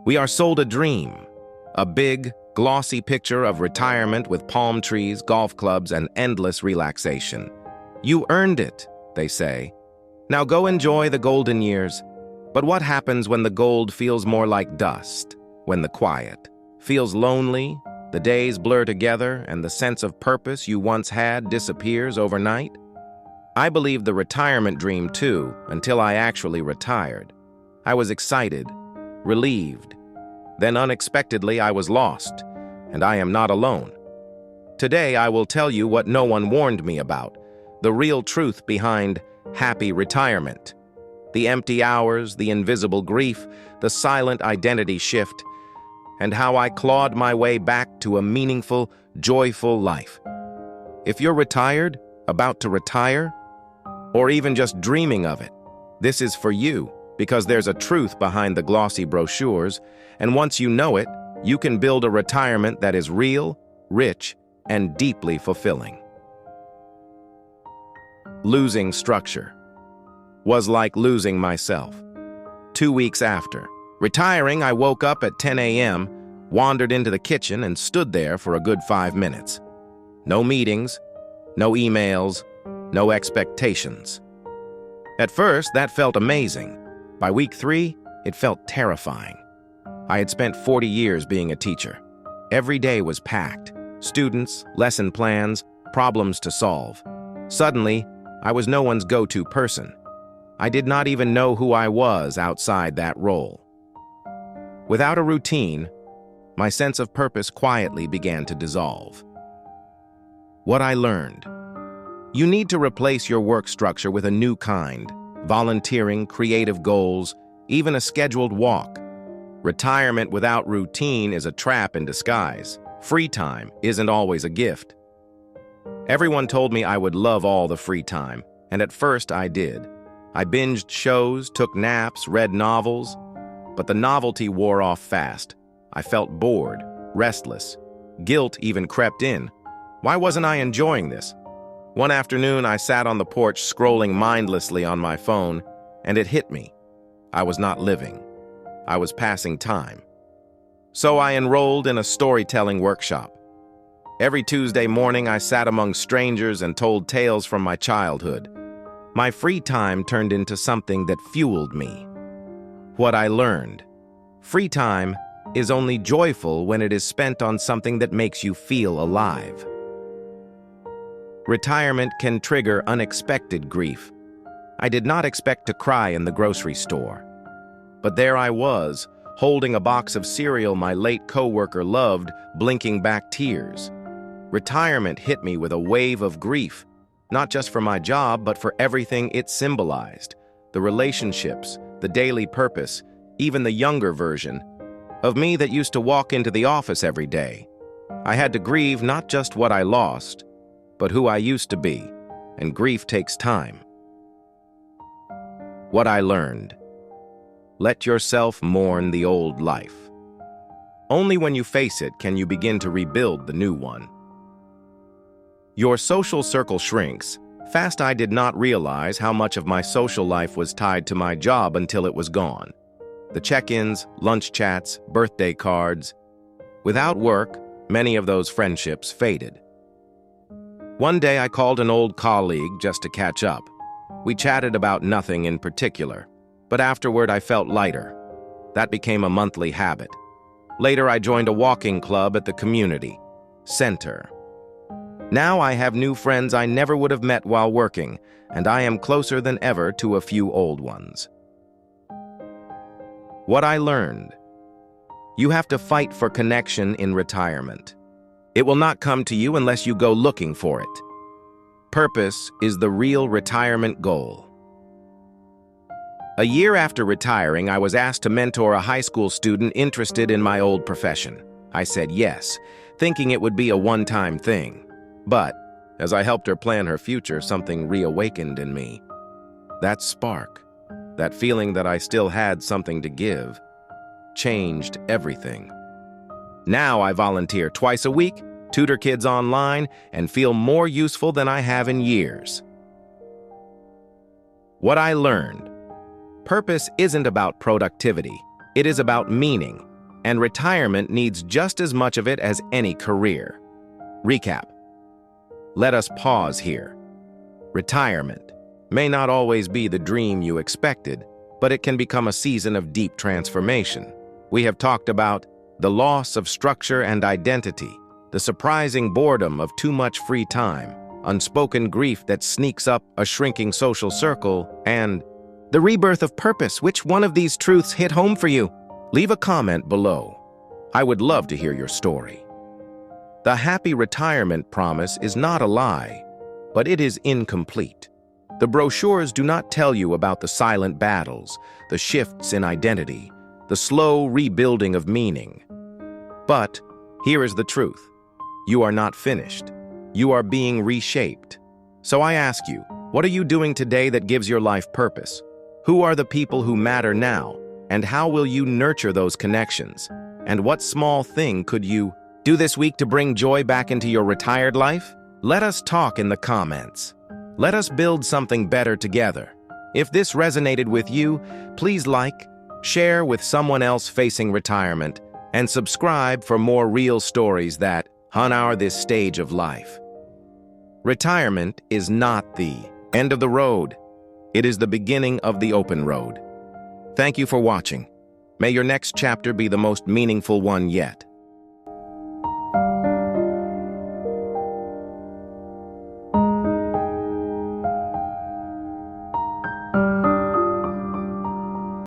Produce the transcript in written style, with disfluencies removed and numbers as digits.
We are sold a dream, a big, glossy picture of retirement with palm trees, golf clubs, and endless relaxation. You earned it, they say. Now go enjoy the golden years. But what happens when the gold feels more like dust? When the quiet feels lonely, the days blur together, and the sense of purpose you once had disappears overnight? I believed the retirement dream too, until I actually retired. I was excited, relieved. Then unexpectedly I was lost, and I am not alone. Today I will tell you what no one warned me about, the real truth behind happy retirement. The empty hours, the invisible grief, the silent identity shift, and how I clawed my way back to a meaningful, joyful life. If you're retired, about to retire, or even just dreaming of it, this is for you, because there's a truth behind the glossy brochures, and once you know it, you can build a retirement that is real, rich, and deeply fulfilling. Losing structure was like losing myself. 2 weeks after retiring, I woke up at 10 a.m., wandered into the kitchen, and stood there for a good 5 minutes. No meetings, no emails, no expectations. At first, that felt amazing. By week 3, it felt terrifying. I had spent 40 years being a teacher. Every day was packed. Students, lesson plans, problems to solve. Suddenly, I was no one's go-to person. I did not even know who I was outside that role. Without a routine, my sense of purpose quietly began to dissolve. What I learned: you need to replace your work structure with a new kind: volunteering, creative goals, even a scheduled walk. Retirement without routine is a trap in disguise. Free time isn't always a gift. Everyone told me I would love all the free time, and at first I did. I binged shows, took naps, read novels, but the novelty wore off fast. I felt bored, restless. Guilt even crept in. Why wasn't I enjoying this? One afternoon, I sat on the porch scrolling mindlessly on my phone, and it hit me. I was not living. I was passing time. So I enrolled in a storytelling workshop. Every Tuesday morning, I sat among strangers and told tales from my childhood. My free time turned into something that fueled me. What I learned: free time is only joyful when it is spent on something that makes you feel alive. Retirement can trigger unexpected grief. I did not expect to cry in the grocery store. But there I was, holding a box of cereal my late coworker loved, blinking back tears. Retirement hit me with a wave of grief, not just for my job, but for everything it symbolized: the relationships, the daily purpose, even the younger version of me that used to walk into the office every day. I had to grieve not just what I lost, but who I used to be, and grief takes time. What I learned: let yourself mourn the old life. Only when you face it can you begin to rebuild the new one. Your social circle shrinks. Fast I did not realize how much of my social life was tied to my job until it was gone. The check-ins, lunch chats, birthday cards. Without work, many of those friendships faded. One day I called an old colleague just to catch up. We chatted about nothing in particular, but afterward I felt lighter. That became a monthly habit. Later I joined a walking club at the community center. Now I have new friends I never would have met while working, and I am closer than ever to a few old ones. What I learned: you have to fight for connection in retirement. It will not come to you unless you go looking for it. Purpose is the real retirement goal. A year after retiring, I was asked to mentor a high school student interested in my old profession. I said yes, thinking it would be a one-time thing. But as I helped her plan her future, something reawakened in me. That spark, that feeling that I still had something to give, changed everything. Now I volunteer twice a week, tutor kids online, and feel more useful than I have in years. What I learned: purpose isn't about productivity. It is about meaning. and retirement needs just as much of it as any career. Recap. Let us pause here. Retirement may not always be the dream you expected, but it can become a season of deep transformation. We have talked about the loss of structure and identity, the surprising boredom of too much free time, unspoken grief that sneaks up a shrinking social circle, and the rebirth of purpose. Which one of these truths hit home for you? Leave a comment below. I would love to hear your story. The happy retirement promise is not a lie, but it is incomplete. The brochures do not tell you about the silent battles, the shifts in identity, the slow rebuilding of meaning. But here is the truth. You are not finished. You are being reshaped. So I ask you, what are you doing today that gives your life purpose? Who are the people who matter now? And how will you nurture those connections? And what small thing could you do this week to bring joy back into your retired life? Let us talk in the comments. Let us build something better together. If this resonated with you, please like, share with someone else facing retirement, and subscribe for more real stories that honor this stage of life. Retirement is not the end of the road. It is the beginning of the open road. Thank you for watching. May your next chapter be the most meaningful one yet.